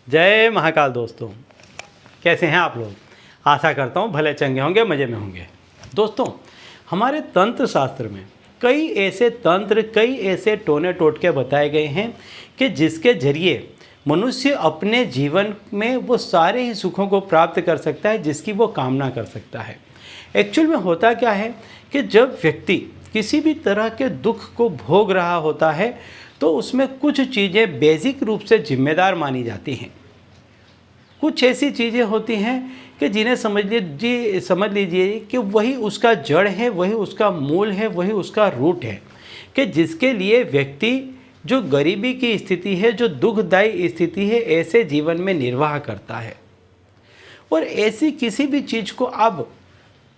जय महाकाल दोस्तों, कैसे हैं आप लोग। आशा करता हूँ भले चंगे होंगे, मज़े में होंगे। दोस्तों, हमारे तंत्र शास्त्र में कई ऐसे तंत्र, कई ऐसे टोने टोटके बताए गए हैं कि जिसके जरिए मनुष्य अपने जीवन में वो सारे ही सुखों को प्राप्त कर सकता है जिसकी वो कामना कर सकता है। एक्चुअल में होता क्या है कि जब व्यक्ति किसी भी तरह के दुख को भोग रहा होता है तो उसमें कुछ चीज़ें बेसिक रूप से जिम्मेदार मानी जाती हैं। कुछ ऐसी चीज़ें होती हैं कि जिन्हें समझ लीजिए कि वही उसका जड़ है, वही उसका मूल है, वही उसका रूट है, कि जिसके लिए व्यक्ति जो गरीबी की स्थिति है, जो दुखदायी स्थिति है, ऐसे जीवन में निर्वाह करता है। और ऐसी किसी भी चीज़ को अब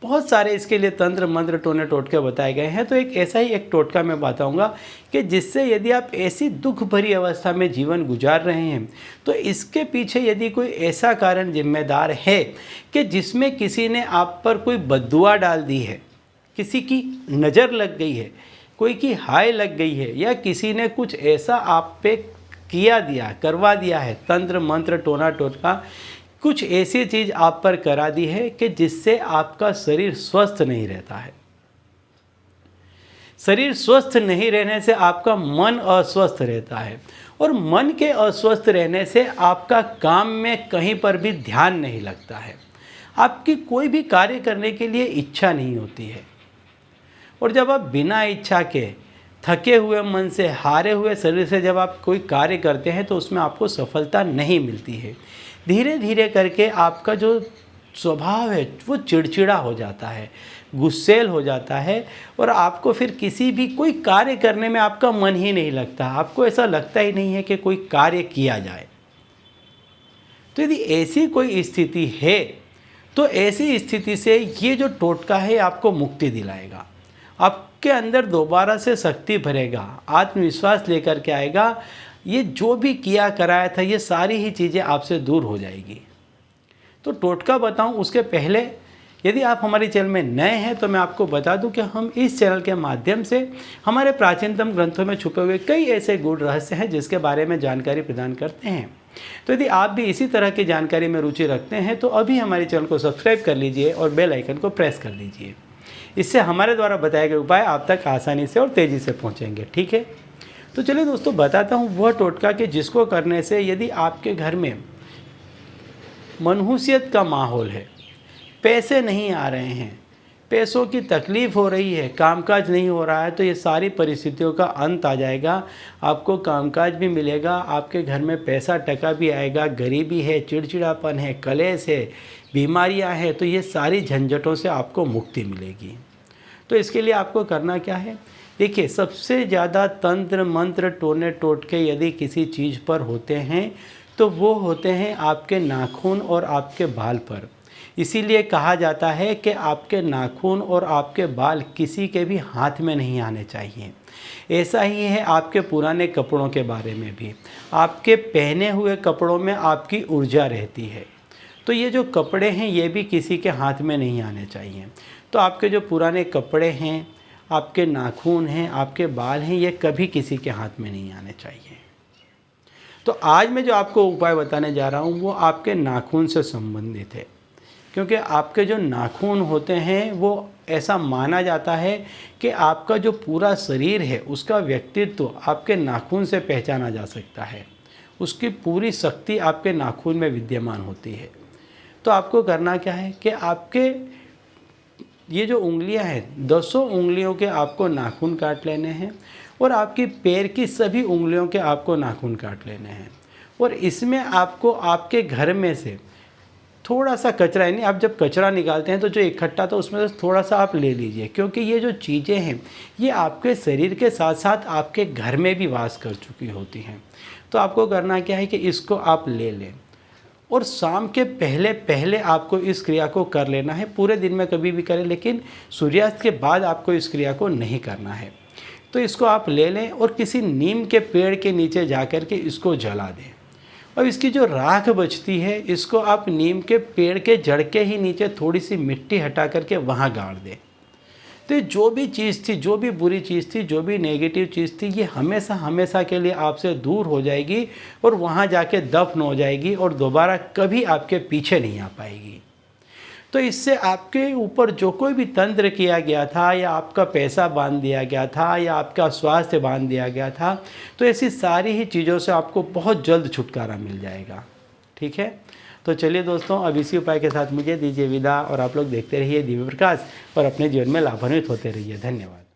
बहुत सारे इसके लिए तंत्र मंत्र टोने टोटके बताए गए हैं। तो एक ऐसा ही एक टोटका मैं बताऊंगा कि जिससे यदि आप ऐसी दुख भरी अवस्था में जीवन गुजार रहे हैं तो इसके पीछे यदि कोई ऐसा कारण जिम्मेदार है कि जिसमें किसी ने आप पर कोई बद्दुआ डाल दी है, किसी की नज़र लग गई है, कोई की हाय लग गई है, या किसी ने कुछ ऐसा आप पे करवा दिया है, तंत्र मंत्र टोना टोटका कुछ ऐसी चीज़ आप पर करा दी है कि जिससे आपका शरीर स्वस्थ नहीं रहता है। शरीर स्वस्थ नहीं रहने से आपका मन अस्वस्थ रहता है, और मन के अस्वस्थ रहने से आपका काम में कहीं पर भी ध्यान नहीं लगता है, आपकी कोई भी कार्य करने के लिए इच्छा नहीं होती है। और जब आप बिना इच्छा के, थके हुए मन से, हारे हुए शरीर से जब आप कोई कार्य करते हैं तो उसमें आपको सफलता नहीं मिलती है। धीरे धीरे करके आपका जो स्वभाव है वो चिड़चिड़ा हो जाता है, गुस्सैल हो जाता है, और आपको फिर किसी भी कोई कार्य करने में आपका मन ही नहीं लगता। आपको ऐसा लगता ही नहीं है कि कोई कार्य किया जाए। तो यदि ऐसी कोई स्थिति है तो ऐसी स्थिति से ये जो टोटका है आपको मुक्ति दिलाएगा, आपके अंदर दोबारा से शक्ति भरेगा, आत्मविश्वास लेकर के आएगा। ये जो भी किया कराया था ये सारी ही चीज़ें आपसे दूर हो जाएगी। तो टोटका बताऊं उसके पहले यदि आप हमारे चैनल में नए हैं तो मैं आपको बता दूं कि हम इस चैनल के माध्यम से हमारे प्राचीनतम ग्रंथों में छुपे हुए कई ऐसे गूढ़ रहस्य हैं जिसके बारे में जानकारी प्रदान करते हैं। तो यदि आप भी इसी तरह की जानकारी में रुचि रखते हैं तो अभी हमारे चैनल को सब्सक्राइब कर लीजिए और बेल आइकन को प्रेस कर लीजिए। इससे हमारे द्वारा बताए गए उपाय आप तक आसानी से और तेज़ी से पहुँचेंगे। ठीक है, तो चलिए दोस्तों बताता हूँ वह टोटका कि जिसको करने से यदि आपके घर में मनहूसियत का माहौल है, पैसे नहीं आ रहे हैं, पैसों की तकलीफ़ हो रही है, कामकाज नहीं हो रहा है, तो ये सारी परिस्थितियों का अंत आ जाएगा। आपको कामकाज भी मिलेगा, आपके घर में पैसा टका भी आएगा। गरीबी है, चिड़चिड़ापन है, कलेश है, बीमारियां हैं, तो ये सारी झंझटों से आपको मुक्ति मिलेगी। तो इसके लिए आपको करना क्या है, देखिए, सबसे ज़्यादा तंत्र मंत्र टोने टोटके यदि किसी चीज़ पर होते हैं तो वो होते हैं आपके नाखून और आपके बाल पर। इसीलिए कहा जाता है कि आपके नाखून और आपके बाल किसी के भी हाथ में नहीं आने चाहिए। ऐसा ही है आपके पुराने कपड़ों के बारे में भी। आपके पहने हुए कपड़ों में आपकी ऊर्जा रहती है, तो ये जो कपड़े हैं ये भी किसी के हाथ में नहीं आने चाहिए। तो आपके जो पुराने कपड़े हैं, आपके नाखून हैं, आपके बाल हैं, ये कभी किसी के हाथ में नहीं आने चाहिए। तो आज मैं जो आपको उपाय बताने जा रहा हूँ वो आपके नाखून से संबंधित है, क्योंकि आपके जो नाखून होते हैं वो ऐसा माना जाता है कि आपका जो पूरा शरीर है उसका व्यक्तित्व आपके नाखून से पहचाना जा सकता है। उसकी पूरी शक्ति आपके नाखून में विद्यमान होती है। तो आपको करना क्या है कि आपके ये जो उंगलियां हैं, 10 उंगलियों के आपको नाखून काट लेने हैं, और आपकी पैर की सभी उंगलियों के आपको नाखून काट लेने हैं। और इसमें आपको आपके घर में से थोड़ा सा कचरा, यानी आप जब कचरा निकालते हैं तो जो इकट्ठा था उसमें से थोड़ा सा आप ले लीजिए, क्योंकि ये जो चीज़ें हैं ये आपके शरीर के साथ साथ आपके घर में भी वास कर चुकी होती हैं। तो आपको करना क्या है कि इसको आप ले लें, और शाम के पहले पहले आपको इस क्रिया को कर लेना है। पूरे दिन में कभी भी करें, लेकिन सूर्यास्त के बाद आपको इस क्रिया को नहीं करना है। तो इसको आप ले लें और किसी नीम के पेड़ के नीचे जा कर के इसको जला दें। और इसकी जो राख बचती है इसको आप नीम के पेड़ के जड़ के ही नीचे थोड़ी सी मिट्टी हटा करके वहाँ गाड़ दें। तो जो भी चीज़ थी, जो भी बुरी चीज़ थी, जो भी नेगेटिव चीज़ थी, ये हमेशा हमेशा के लिए आपसे दूर हो जाएगी और वहाँ जाके दफन हो जाएगी और दोबारा कभी आपके पीछे नहीं आ पाएगी। तो इससे आपके ऊपर जो कोई भी तंत्र किया गया था, या आपका पैसा बांध दिया गया था, या आपका स्वास्थ्य बांध दिया गया था, तो ऐसी सारी ही चीज़ों से आपको बहुत जल्द छुटकारा मिल जाएगा। ठीक है, तो चलिए दोस्तों, अब इसी उपाय के साथ मुझे दीजिए विदा और आप लोग देखते रहिए दिव्य प्रकाश और अपने जीवन में लाभान्वित होते रहिए। धन्यवाद।